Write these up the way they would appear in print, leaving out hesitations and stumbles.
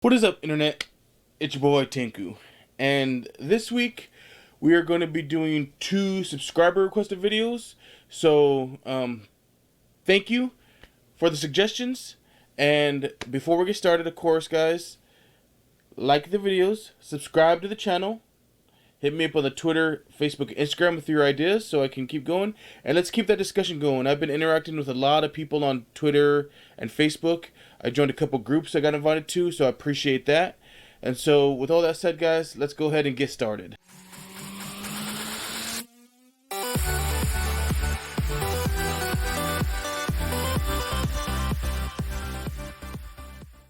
What is up, Internet? It's your boy Tanku, and this week we are going to be doing two subscriber requested videos. So, thank you for the suggestions. And before we get started, of course, guys, like the videos, subscribe to the channel, hit me up on the Twitter, Facebook, Instagram with your ideas so I can keep going. And let's keep that discussion going. I've been interacting with a lot of people on Twitter and Facebook. I joined a couple groups I got invited to, so I appreciate that. And so, with all that said, guys, let's go ahead and get started.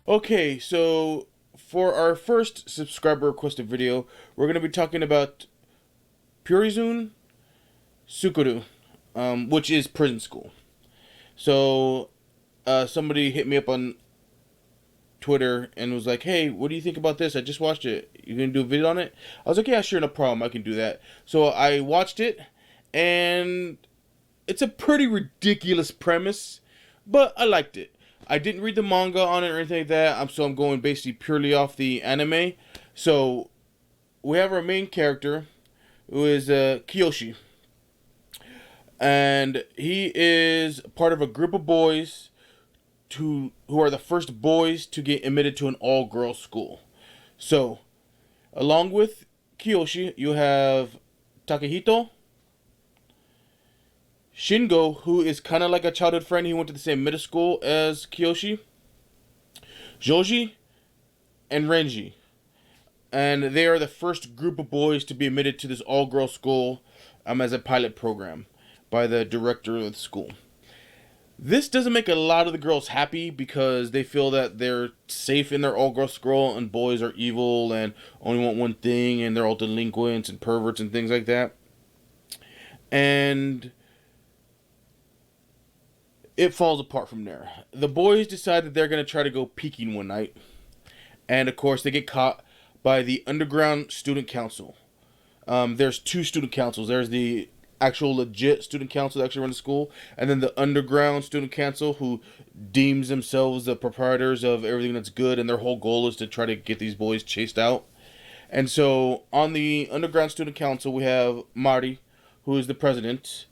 Okay, so for our first subscriber requested video, we're going to be talking about Purizun Sukūru, which is prison school. So, somebody hit me up on Twitter and was like, "Hey, what do you think about this? I just watched it. You gonna do a video on it?" I was like, "Yeah, sure, no problem. I can do that." So I watched it, and it's a pretty ridiculous premise, but I liked it. I didn't read the manga on it or anything like that. So I'm going basically purely off the anime. So we have our main character, who is Kiyoshi, and he is part of a group of boys who are the first boys to get admitted to an all-girls school. So, along with Kiyoshi, you have Takehito, Shingo, who is kind of like a childhood friend. He went to the same middle school as Kiyoshi, Joji, and Renji. And they are the first group of boys to be admitted to this all-girls school as a pilot program by the director of the school. This doesn't make a lot of the girls happy because they feel that they're safe in their all-girls school and boys are evil and only want one thing and they're all delinquents and perverts and things like that. And it falls apart from there. The boys decide that they're going to try to go peeking one night. And, of course, they get caught by the underground student council. There's two student councils. There's the actual legit student council that actually run the school, and then the underground student council who deems themselves the proprietors of everything that's good, and their whole goal is to try to get these boys chased out. And so on the underground student council we have Mari, who is the president.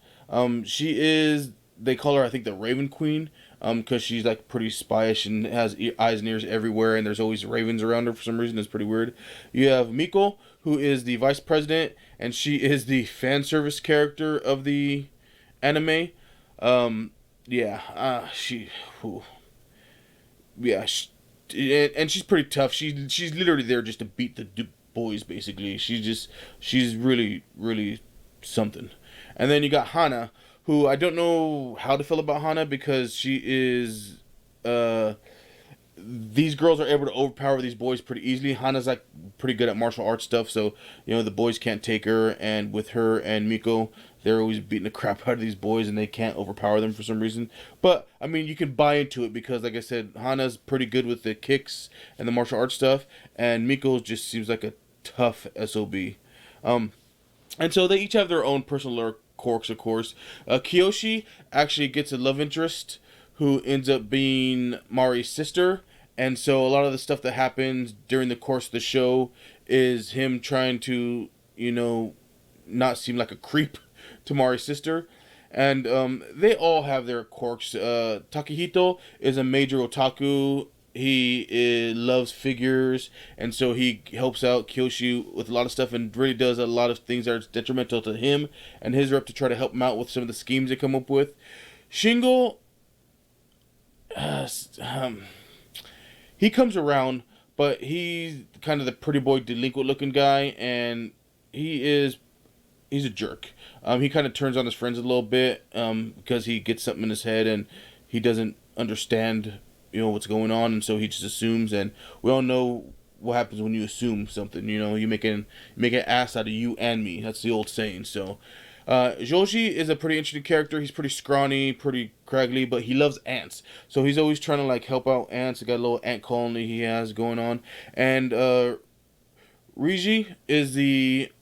She is, they call her, I think, the Raven Queen, because she's like pretty spyish and has eyes and ears everywhere, and there's always ravens around her for some reason. It's pretty weird. You have Miko, who is the vice president, and she is the fan service character of the anime. She, whew. Yeah, and she's pretty tough. She's literally there just to beat the boys, basically. She's really, really something. And then you got Hana, who I don't know how to feel about Hana because she is, these girls are able to overpower these boys pretty easily. Hana's like pretty good at martial arts stuff, so the boys can't take her. And with her and Miko, they're always beating the crap out of these boys, and they can't overpower them for some reason. But I mean, you can buy into it because, like I said, Hana's pretty good with the kicks and the martial arts stuff, and Miko just seems like a tough SOB. And so they each have their own personal quirks, of course. Kiyoshi actually gets a love interest who ends up being Mari's sister. And so a lot of the stuff that happens during the course of the show is him trying to, not seem like a creep to Mari's sister. And they all have their quirks. Takehito is a major otaku. He loves figures, and so he helps out Kiyoshi with a lot of stuff and really does a lot of things that are detrimental to him and his rep to try to help him out with some of the schemes they come up with. Shingo, he comes around, but he's kind of the pretty boy delinquent looking guy, and he's a jerk. He kind of turns on his friends a little bit because he gets something in his head and he doesn't understand what's going on, and so he just assumes. And we all know what happens when you assume something. You make an ass out of you and me. That's the old saying. So Joji is a pretty interesting character. He's pretty scrawny, pretty craggly, but he loves ants. So he's always trying to like help out ants. He got a little ant colony he has going on. And Riji is the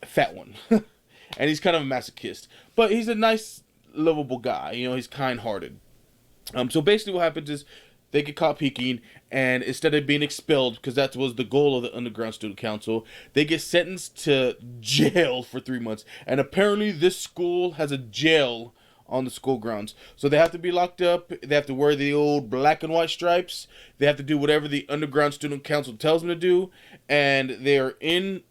fat one. And he's kind of a masochist. But he's a nice, lovable guy. He's kind-hearted. So basically what happens is they get caught peeking, and instead of being expelled, because that was the goal of the Underground Student Council, they get sentenced to jail for 3 months. And apparently this school has a jail on the school grounds. So they have to be locked up, they have to wear the old black and white stripes, they have to do whatever the Underground Student Council tells them to do, and they are in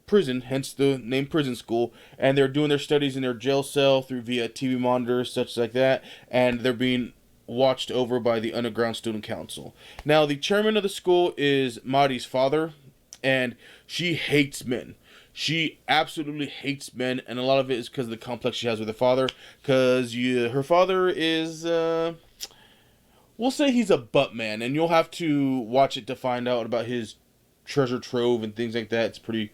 prison, hence the name prison school, and they're doing their studies in their jail cell through via TV monitors, such like that, and they're being watched over by the Underground Student Council. Now, the chairman of the school is Mari's father, and she hates men. She absolutely hates men, and a lot of it is because of the complex she has with her father, because her father is, we'll say he's a butt man, and you'll have to watch it to find out about his treasure trove and things like that. It's pretty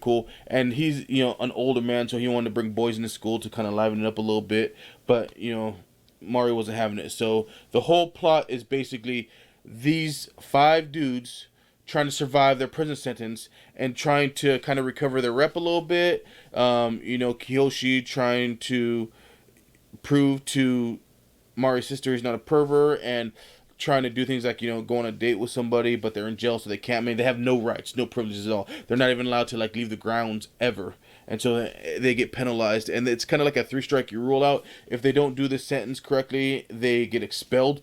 cool. And he's, an older man, so he wanted to bring boys into school to kind of liven it up a little bit, but Mari wasn't having it. So the whole plot is basically these 5 dudes trying to survive their prison sentence and trying to kind of recover their rep a little bit. Kiyoshi trying to prove to Mari's sister he's not a pervert, and trying to do things like, go on a date with somebody, but they're in jail, so they can't. I mean, they have no rights, no privileges at all. They're not even allowed to leave the grounds ever, and so they get penalized. And it's kind of like a 3-strike you rule out. If they don't do this sentence correctly, they get expelled.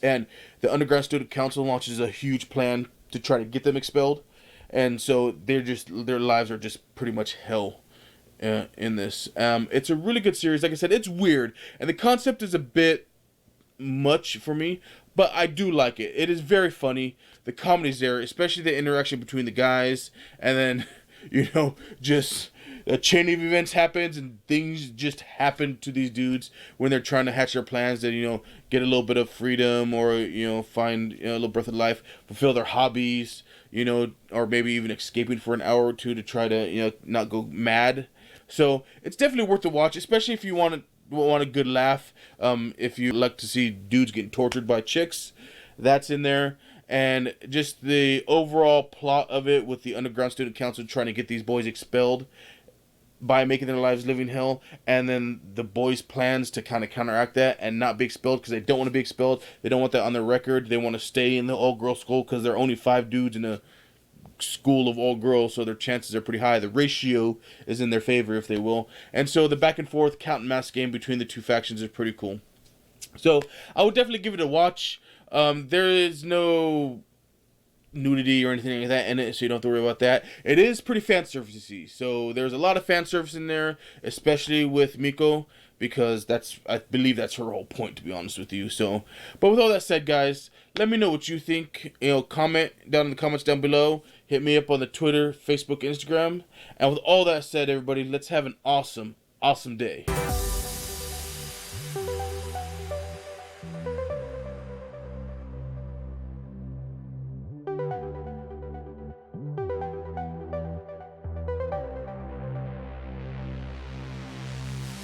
And the Underground Student Council launches a huge plan to try to get them expelled, and so their lives are just pretty much hell in this. It's a really good series. Like I said, it's weird, and the concept is a bit much for me, but I do like it. It is very funny. The comedy's there, especially the interaction between the guys, and then just a chain of events happens, and things just happen to these dudes when they're trying to hatch their plans to get a little bit of freedom, or find a little breath of life, fulfill their hobbies, or maybe even escaping for an hour or two to try to not go mad. So it's definitely worth the watch, especially if you want a good laugh. If you like to see dudes getting tortured by chicks, that's in there. And just the overall plot of it, with the Underground Student Council trying to get these boys expelled by making their lives living hell, and then the boys' plans to kind of counteract that and not be expelled, because they don't want to be expelled. They don't want that on their record. They want to stay in the all-girl school because there are only 5 dudes in a school of all girls, so their chances are pretty high. The ratio is in their favor, if they will. And so the back and forth cat and mouse game between the 2 factions is pretty cool. So I would definitely give it a watch. There is no nudity or anything like that in it, so you don't have to worry about that. It is pretty fan servicey, so there's a lot of fan service in there, especially with Miko, because I believe that's her whole point, to be honest with you. So, but with all that said, guys, let me know what you think. Comment down in the comments down below. Hit me up on the Twitter, Facebook, Instagram. And with all that said, everybody, let's have an awesome day.